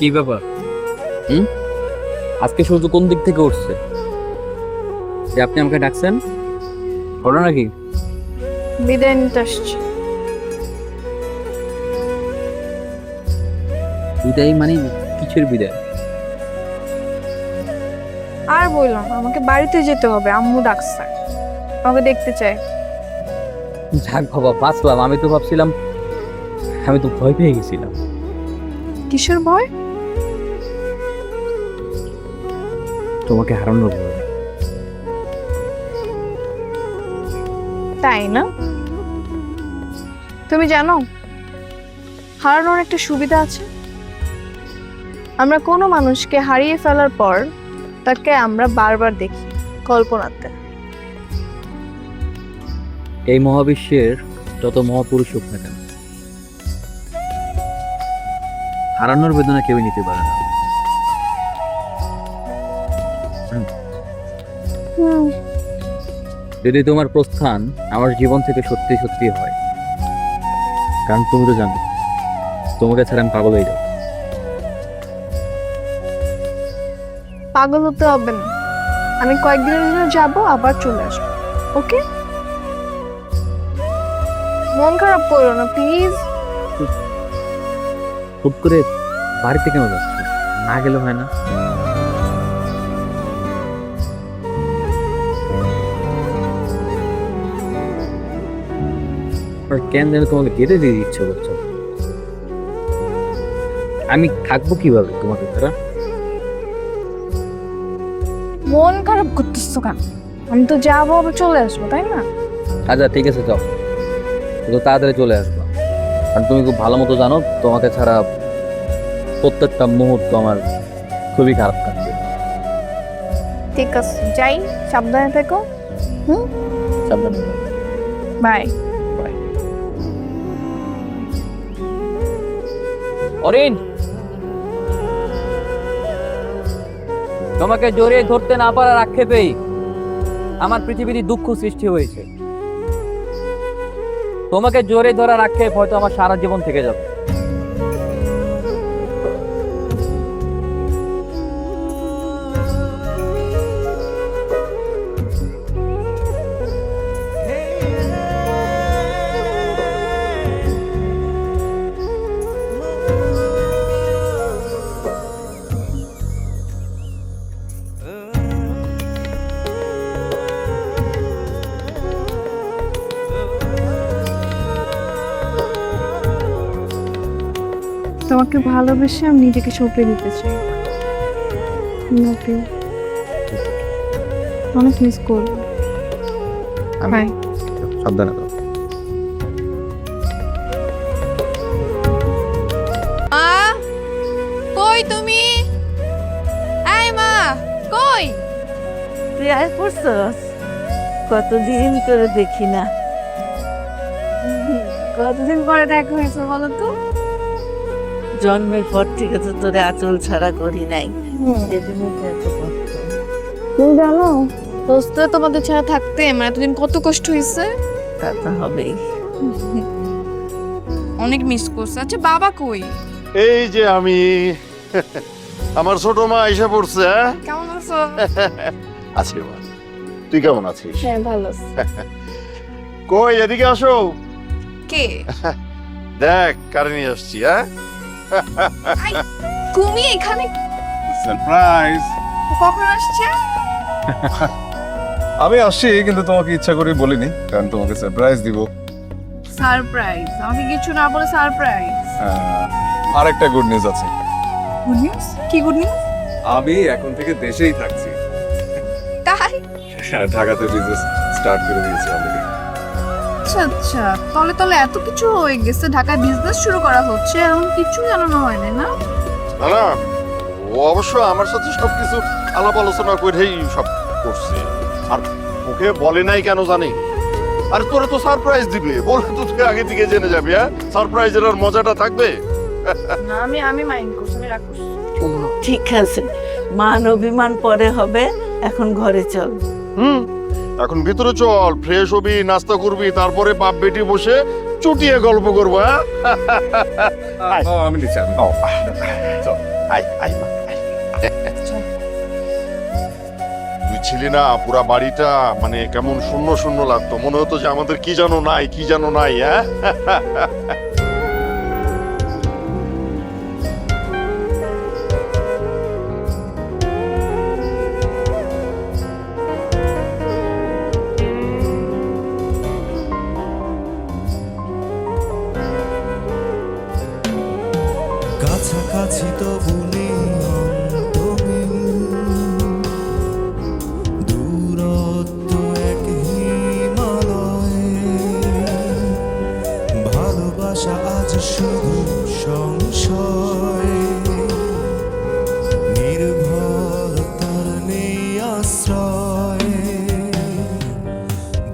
কি ব্যাপার? হুম, আজকে সূর্য কোন দিক থেকে উঠছে যে আপনি আমাকে ডাকছেন? হলো নাকি? বিদায় নিতে আসছি। বিদায় মানে কিসের বিদায়? আর বললাম আমাকে বাড়িতে যেতে হবে, আম্মু ডাকছে, আমাকে দেখতে চাই। যাক বাবা, বাঁচলাম। আমি তো ভাবছিলাম, আমি তো ভয় পেয়ে গেছিলাম। কিসের ভয়? তোমাকে হারানোর ভয়। তাই না? তুমি জানো হারানোর একটা সুবিধা আছে। আমরা কোনো মানুষকে হারিয়ে ফেলার পর তাকে আমরা বারবার দেখি কল্পনাতে। এই মহাবিশ্বের যত মহাপুরুষ হোক না কেন, হারানোর বেদনা কেউই নিতে পারে না। যদি তোমার প্রস্থান আমার জীবন থেকে সত্যি সত্যি হয়, কারণ তুমি তো জানো তোমাকে ছাড়া আমি পাগল হয়ে যাবো। পাগল হতে হবে না, আমি কয়েকদিনের জন্য যাবো, আবার চলে আসবো। ওকে, মন খারাপ করো না প্লিজ। হুট করে বাড়িতে কেন যাচ্ছ? না গেলে হয় না? আর কেন যেন তোমাকে যেতে দিয়ে ইচ্ছে করছো? আমি থাকবো কিভাবে তোমাকে ছাড়া? মন খারাপ করতেছো কেন? আমি তো যাবো, আবার চলে আসবো, তাই না? আচ্ছা ঠিক আছে, যাও, কিন্তু তাড়াতাড়ি চলে আসবা। কারণ তুমি খুব ভালো মতো জানো তোমাকে ছাড়া প্রত্যেকটা মুহূর্ত আমার খুবই খারাপ কাটবে। ঠিক আছে, যাই, সাবধানে থেকো। সাবধানে। বাই। বাই। অরিন, তোমাকে জড়িয়ে ধরতে না পারার আক্ষেপেই আমার পৃথিবীতে দুঃখ সৃষ্টি হয়েছে। তোমাকে জড়িয়ে ধরার আক্ষেপ হয়তো আমার সারা জীবন থেকে যাবে। তোমাকে ভালোবেসে আমি নিজেকে সঁপে দিতে চাই। Love you. অনেক মিস করবো। বাই। সাবধানে থাকো। মা, কই তুমি? এই মা, কই? তুই আয় পড়ছস? কতদিন করে দেখি না। কতদিন পরে দেখা হয়েছে বলো তো? জন্মের পর থেকে তো তোরে আঁচল ছাড়া করি নাই। সেদিনই তো এত কষ্ট। তুমি জানো দোস্ত, তোমাদের ছাড়া থাকতে আমার এতদিন কত কষ্ট হয়েছে। তা তো হবেই। অনেক মিস করছে। আচ্ছা বাবা কই? এই যে আমি আমার ছোট মা এসে পড়ছে। কেমন আছো? আছি মা, তুই কেমন আছিস? হ্যাঁ ভালো আছি। কই এদিকে আসো, কে? দেখ কারে নিয়ে আসছি। হ্যাঁ, তুমি এখানে সারপ্রাইজ। কখন আসছে? আমি আসছি কিন্তু তোমাকে ইচ্ছা করে বলিনি, কারণ তোমাকে সারপ্রাইজ দিব। সারপ্রাইজ? আমাকে কিছু না বলে সারপ্রাইজ? আরেকটা গুড নিউজ আছে। Good news? কি গুড নিউজ? আমি এখন থেকে দেশেই থাকছি। তাই? ঢাকাতে বিজনেস স্টার্ট করে দিয়েছি অলরেডি। আচ্ছা আচ্ছা, তলে তলে এত কিছু হয়ে গেছে, ঢাকায় বিজনেস শুরু করা হচ্ছে, এমন কিছু জানানো হয় না। না না, ও অবশ্য আমার সাথে সবকিছু আলাপ আলোচনা করেই সব করছে। আর ওকে বলে নাই কেন জানি? আর তোরে তো সারপ্রাইজ দিবে, বলে তো তুই আগে থেকে জেনে যাবি। হ্যাঁ, সারপ্রাইজের আর মজাটা থাকবে। না, আমি মাইন্ড করছি, আমি রাগ করছি। ঠিক আছে, মান অভিমান পরে হবে, এখন ঘরে চল। এখন ভিতরে চল, ফ্রেশ হবি, নাস্তা করবি, তারপরে বাপ বেটি বসে চুটিয়ে গল্প করবো। হ্যাঁ, আমি নিচে চল। আয় আয় মা, আয়। তুই ছিলি না, পুরা বাড়িটা মানে কেমন শূন্য শূন্য লাগতো, মনে হতো যে আমাদের কি জানো নাই, কি জানো নাই। হ্যাঁ, কাছাকাছি তো ভুলি দূরত্ব এক হিমালয়, ভালোবাসা আজ শুধু সংশয়, নির্ভরতার নেই আশ্রয়,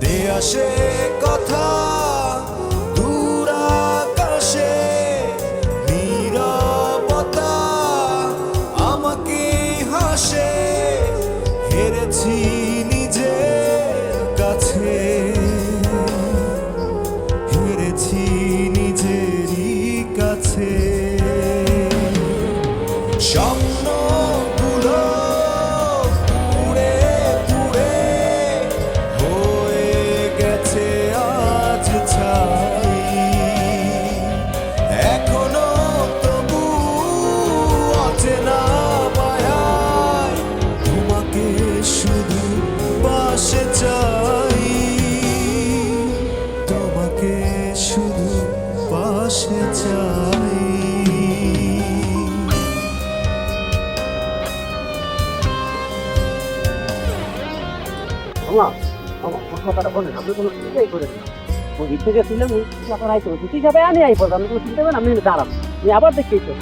দে আসে কথা দূর আকাশে, নীরবতা আমাকে হাসে, হেরেছি নিজের কাছে, হেরেছি নিজেরই কাছে, স্বপ্নগুলো পুড়ে পুড়ে হয়ে গেছে আজ ছাই, এখনো তবু অচেনা মায়ায় তোমাকে শুধু পাশে চাই, তোমাকে শুধু পাশে চাই। কথাটা বলেন, আপনি কোনো চিন্তাই করেন না। ওই ইচ্ছে গেছিলেন, আপনার আইতে হচ্ছে ঠিক আছে, আমি আই পড়বো, আপনি কোনো চিন্তা করেন, আপনি দাঁড়ান, আমি আবার দেখতেই তো।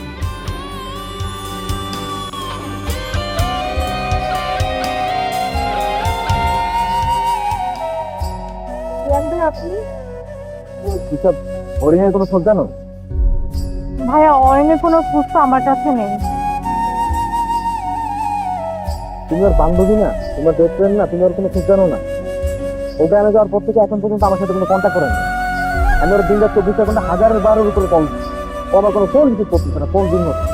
আপনি কিসব হরিণের কোনো খোঁজ জানো? ভাইয়া, অয়নের কোনো খোঁজ তো আমার কাছে নেই। তুমি ওর বান্ধবী না, তোমার বেস্ট ফ্রেন্ড না, তুমি ওর কোনো খোঁজ জানো না? ওটা এনে যাওয়ার পর থেকে এখন পর্যন্ত আমার সাথে কোনো কন্ট্যাক্ট করেন না। আমি ওর দিনটা 24 ঘন্টা 1000-12 উপরে কল, ও আমার কোনো ফোন রিসিভ করতেছে না, ফোন দিন হচ্ছে।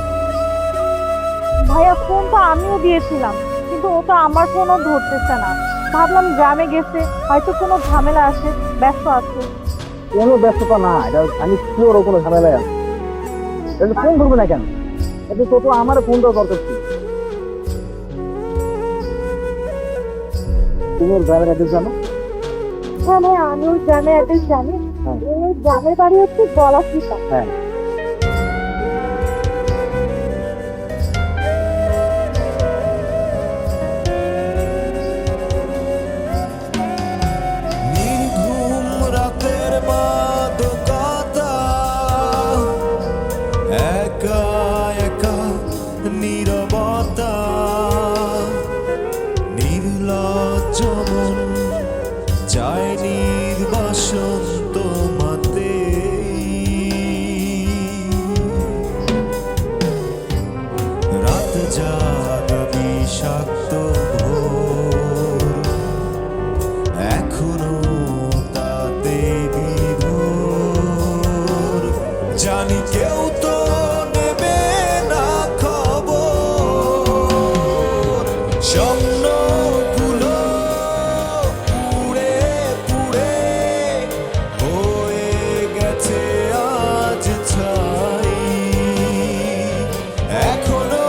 ভাইয়া, ফোন তো আমিও দিয়েছিলাম, কিন্তু ও তো আমার ফোনও ধরতেছে না। ভাবলাম গ্রামে গেছে, হয়তো কোনো ঝামেলা আছে, ব্যস্ত আছে। কোনো ব্যস্ততা না, এটা আমি শিওর ও কোনো ঝামেলায় আছে। এটা ফোন ধরবে না কেন? এটা তো আমার ফোন দেওয়া দরকার ছিল। তুমি ওর গ্রামের অ্যাড্রেস জানো? হ্যাঁ ভাইয়া, আমি ওই গ্রামের অ্যাড্রেস জানি। হ্যাঁ। ওই গ্রামের বাড়ি হচ্ছে গলাচিপা। হ্যাঁ, নির্ঘুম রাতের মাদকতা, একা একা নীরবতা, নির্লজ্জ মন চায় নির্বাসন তোমাতে, রাত জাগ বিষাক্ত ভোর, এখনো তাতে বিভোর, জানি কেউ তো নেবে না খবর, স্বপ্নগুলো পুড়ে পুড়ে হয়ে গেছে আজ ছাই, এখনো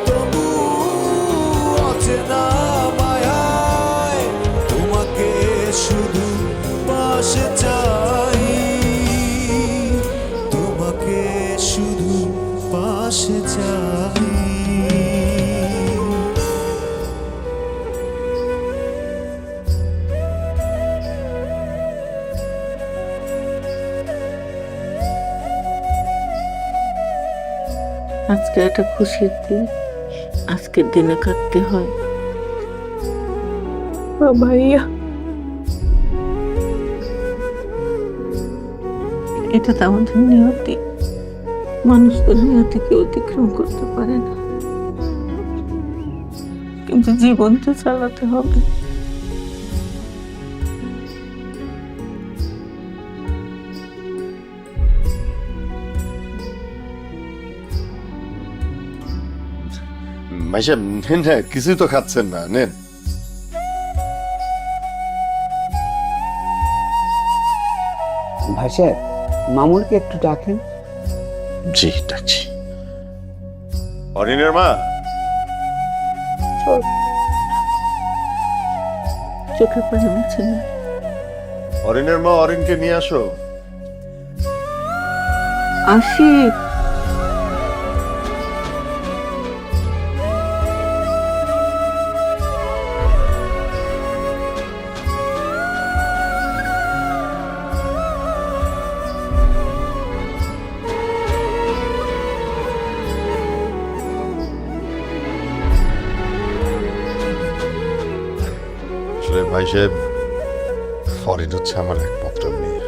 তবু অচেনা মায়ায় তোমাকে শুধু পাশে চাই, তোমাকে শুধু পাশে চাই। আজকে একটা খুশির দিন, আজকের দিনে কাটতে হয়। ভাইয়া, এটা তো আমাদের নিয়তি, মানুষ তো নিয়তিকে অতিক্রম করতে পারে না, কিন্তু জীবন তো চালাতে হবে। ভাই সাহেব নেন না, কিছুই তো খাচ্ছেন না, নেন। ভাই সাহেব, মামুনকে একটু ডাকেন। জি ডাকছি। অরিনের মা, চোখে পানি হচ্ছে না। অরিনের মা, অরিনকে নিয়ে আসো। আসি। আসলে ভাই সাহেব, অরিন হচ্ছে আমার একমাত্র মেয়ে,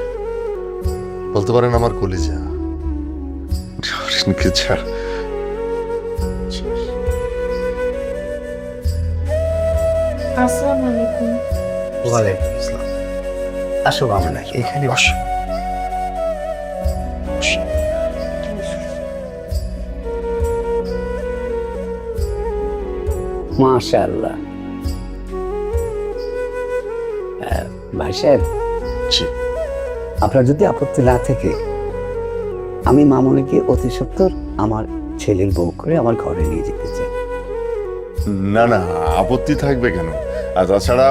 বলতে পারেন আমার কলিজা। অরিনকে ছাড়া আসসালামু আলাইকুম। ওয়ালাইকুম আসসালাম। আসো মামুনা, এখানে বসো। মাশাআল্লাহ। ভাই সাহেব, জি। আপনার যদি আপত্তি না থাকে, আমি মামুনিকে অতি সত্বর আমার ছেলের বউ করে আমার ঘরে নিয়ে যেতে চাই। না না, আপত্তি থাকবে কেন? আর তাছাড়া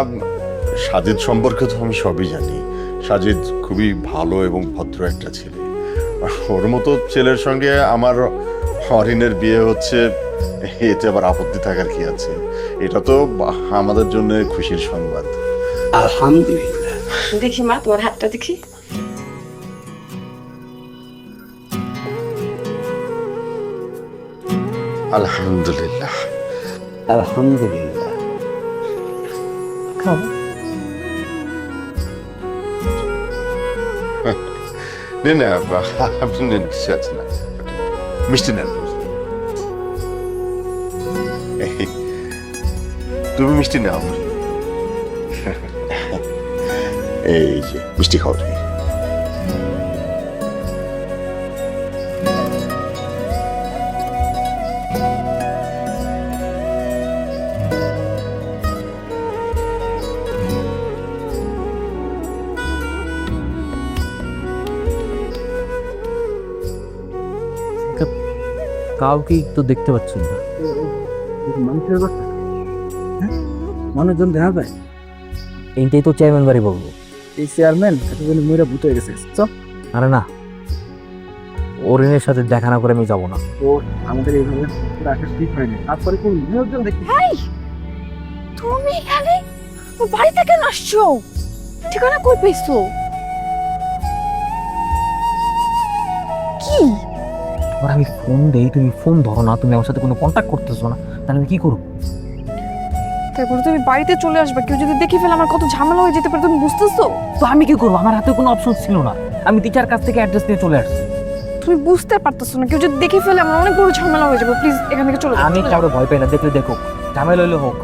সাজিদ সম্পর্কে তো আমি সবই জানি। সাজিদ খুবই ভালো এবং ভদ্র একটা ছেলে। ওর মতো ছেলের সঙ্গে আমার অরিনের বিয়ে হচ্ছে, এতে আবার আপত্তি থাকার কি আছে? এটা তো আমাদের জন্য খুশির সংবাদ। আলহামদুলিল্লাহ। দেখি মা, তোমার হাতটা দেখি। আলহামদুলিল্লাহ। আলহামদুলিল্লাহ। খাও। নেন না, আপনি নেন, কিছু আছে না। মিষ্টি নেন। তুমি মিষ্টি নাও। এই যে মিষ্টি খাও তুমি। কাউকেই তো দেখতে পাচ্ছি না। মানুষের কথা, হ্যাঁ, মানুষজন দেখা যায়। এইটাই তো চেয়ারম্যান বাড়ি বলবো। এই চেয়ারম্যান এতদিন ময়রা ভূত হয়ে গেছে। আরে না, অরিনের সাথে দেখা না করে আমি যাবো না। ও আমাদের এইভাবে রাখা ঠিক হয়নি। তারপরে কোন নিয়োজন দেখি। তুমি এখানে বাড়িতে কেন আসছো? ঠিকানা কই পেয়েছো? কি এবার আমি ফোন দেই, তুমি ফোন ধরো না, তুমি আমার সাথে কোনো কন্ট্যাক্ট করতেছো না, তাহলে আমি কি করবো? তারপরে তুমি বাড়িতে চলে আসবে, কেউ যদি দেখে ফেলে আমার কত ঝামেলা হয়ে যেতে পারে, তুমি বুঝতেছো? তো আমি কি করবো? আমার হাতে কোনো অপশন ছিল না। আমি টিচার কাছ থেকে অ্যাড্রেস নিয়ে চলে আসছি। তুমি বুঝতে পারতেছো না, কেউ যদি দেখে ফেলে আমার অনেক বড় ঝামেলা হয়ে যাবে। প্লিজ এখান থেকে চলে যাও। আমি কাউকে ভয় পাই না, দেখলে দেখো, ঝামেলা হইলে হোক।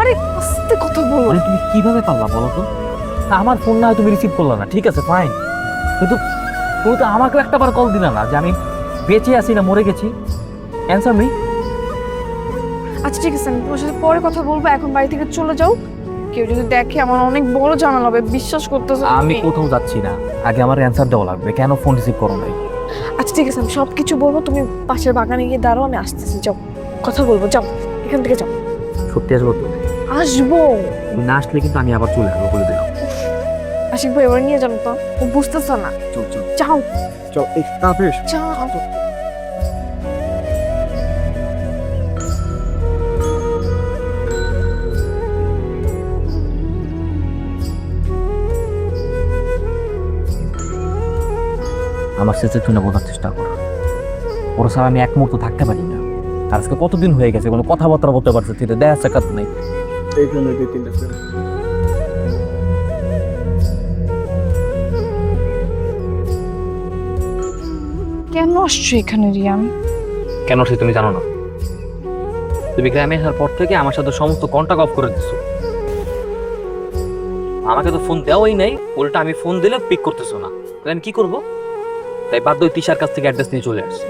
আরে আস্তে কথা বলো। মানে তুমি কিভাবে পারলা বলো তো? আমার ফোন না হয় তুমি রিসিভ করলা না, ঠিক আছে ফাইন, কিন্তু তুমি তো আমাকেও একটা বার কল দিলা না যে আমি বেঁচে আছি না মরে গেছি। Answer me. আচ্ছা ঠিক আছে, আমি তোমার সাথে পরে কথা বলবো, এখন বাড়ি থেকে চলে যাও। কেউ যদি দেখে আমার অনেক বড় ঝামেলা হবে, বিশ্বাস করতেছো? আমি তুমি? কোথাও যাচ্ছি না, আগে আমার অ্যান্সার দেওয়া লাগবে, কেন ফোন রিসিভ করো নাই? আচ্ছা ঠিক আছে, আমি সবকিছু বলবো, তুমি পাশের বাগানে গিয়ে দাঁড়াও, আমি আসতেছি। যাও, কথা বলবো, যাও এখান থেকে যাও। সত্যি আসবো তো? আসবো। তুমি না আসলে কিন্তু আমি আবার চলে আসবো বলে দিলাম। আশিক ভাই এবার নিয়ে যাবো তো, ও বুঝতেছ না। চল চল যাও চল, এই তাড়াতাড়ি এসো। যাও। আমার শেষে তুই না বোঝার চেষ্টা করো, ওর স্যার আমি এক মুহূর্ত থাকতে পারি না। আর আজকে কতদিন হয়ে গেছে কোনো কথাবার্তা বলতে পারছে, দেখা সাক্ষাৎ নেই। এই জন্য 2-3টা ফ্রেন্ড। কেন আসছো এখানে রিয়ান? কেন সে তুমি জানো না? তুমি গ্রামে আসার পর থেকে আমার সাথে সমস্ত কন্টাক্ট অফ করে দিচ্ছ। আমাকে তো ফোন দেওয়াই নাই, উল্টা আমি ফোন দিলে পিক করতেছো না, তাহলে আমি কি করবো? তাই বাধ্য হয়ে তিশার কাছ থেকে অ্যাড্রেস নিয়ে চলে আসছি।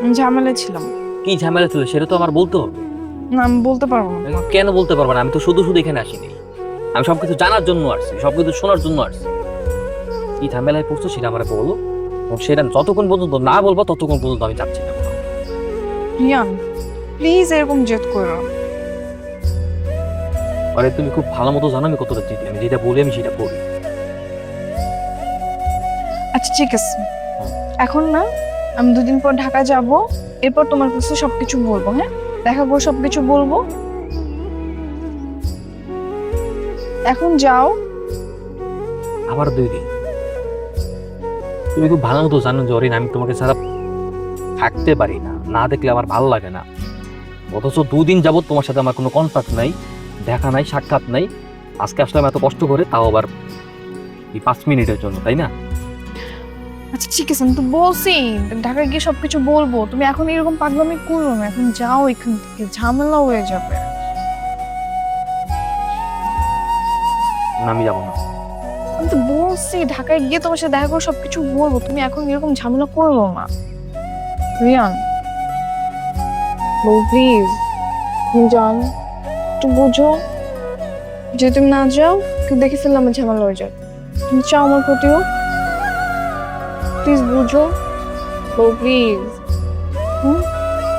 আমি ঝামেলায় ছিলাম, কি ঝামেলা ছিল সেটা তো আমার বলতে হবে। না আমি বলতে পারবো না। কেন বলতে পারবো না? আমি তো শুধু শুধু এখানে আসিনি, আমি সবকিছু জানার জন্য আসছি, সবকিছু শোনার জন্য আসছি। কি ঝামেলায় পড়ছো সেটা আমার বলো, এবং সেটা যতক্ষণ পর্যন্ত না বলবো ততক্ষণ পর্যন্ত আমি চাচ্ছি না। রিয়ান প্লিজ এরকম জেদ করো। আরে তুমি খুব ভালো মতো জানো আমি কতটা জিতি, আমি যেটা বলি আমি সেটা করি। আচ্ছা ঠিক আছে, এখন না আমি 2 দিন পর ঢাকা যাব, এরপর তোমার কাছে সবকিছু বলবো। হ্যাঁ, দেখা করে সবকিছু বলবো। এখন যাও। আবার 2 দিন? তুমি খুব ভালো মতো জানো যে অরিন আমি তোমাকে ছাড়া থাকতে পারি না, না দেখলে আমার ভালো লাগে না। অথচ 2 দিন যাবত তোমার সাথে আমার কোনো কন্ট্যাক্ট নাই, দেখা নাই, সাক্ষাৎ নাই। আজকে আসলাম এত কষ্ট করে, তাও আবার এই 5 মিনিটের জন্য, তাই না? আচ্ছা ঠিক আছে, আমি তো বলছি ঢাকায় গিয়ে সবকিছু বলবো। তুমি এখন এরকম পাগলামি করো না, এখন যাও এখান থেকে, ঝামেলা হয়ে যাবে। না, আমি যাবো না। আমি তো বলছি ঢাকায় গিয়ে তোমার সাথে দেখা করে সবকিছু বলবো, তুমি এখন এরকম ঝামেলা করো না। রিয়ান প্লিজ, তুমি যান, একটু বুঝো। যদি তুমি না যাও কেউ দেখে ফেললে আমার ঝামেলা হয়ে যাবে। তুমি চাও আমার ক্ষতিও, প্লিজ বুঝো। প্লিজ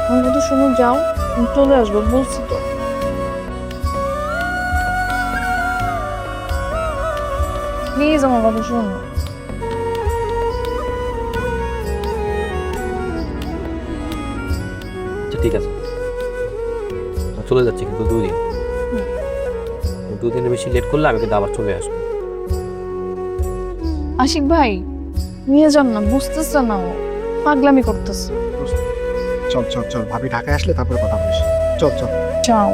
আমার কথা শুনো, যাও, আমি চলে আসবো বলছি তো। প্লিজ আমার কথা শোনো। আচ্ছা ঠিক আছে, আমি চলে যাচ্ছি, কিন্তু 2 দিন। 2 দিনের বেশি লেট করলে আমি কিন্তু আবার চলে আসবো। আশিক ভাই নিয়ে যান না, বুঝতেছে না, ও পাগলামি করতেছে। চল চল চল, ভাবি ঢাকায় আসলে তারপরে কথা বলিস। চল চল। যাও।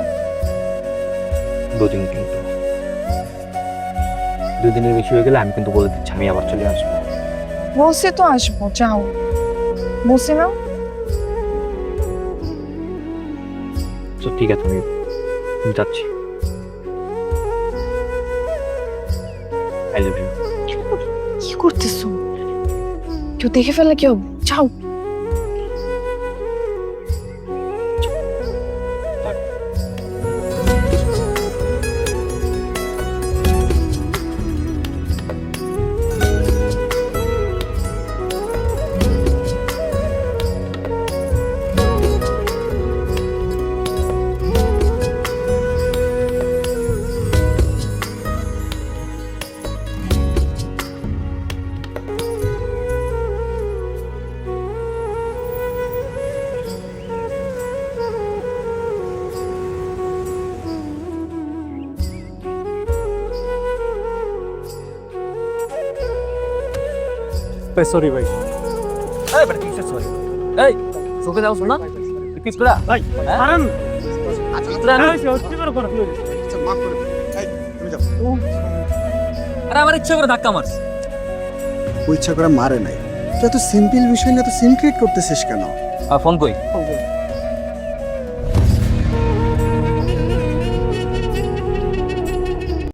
2 দিন, কিন্তু 2 দিনের বেশি হয়ে গেলে আমি কিন্তু বলে দিচ্ছি আমি আবার চলে আসবো। বলছি তো আসবো, যাও। বলছি না? তো ঠিক আছে, আমি যাচ্ছি। I love you. কি করতেছো? কেউ দেখে ফেললে কেউ, যাও। সরি ভাই। এই বেটা, কিসের sorry? এই, চোখে যাও শোনা? তুই কি করা? ভাই হ্যাঁ? পারেন। তোরা না- আরে আমার ইচ্ছা করে ধাক্কা মারছে। ও ইচ্ছা করে মারে নাই। তুই এত সিম্পল বিষয় নিয়ে তো সিন ক্রিয়েট করতেছিস কেন? ফোন কই?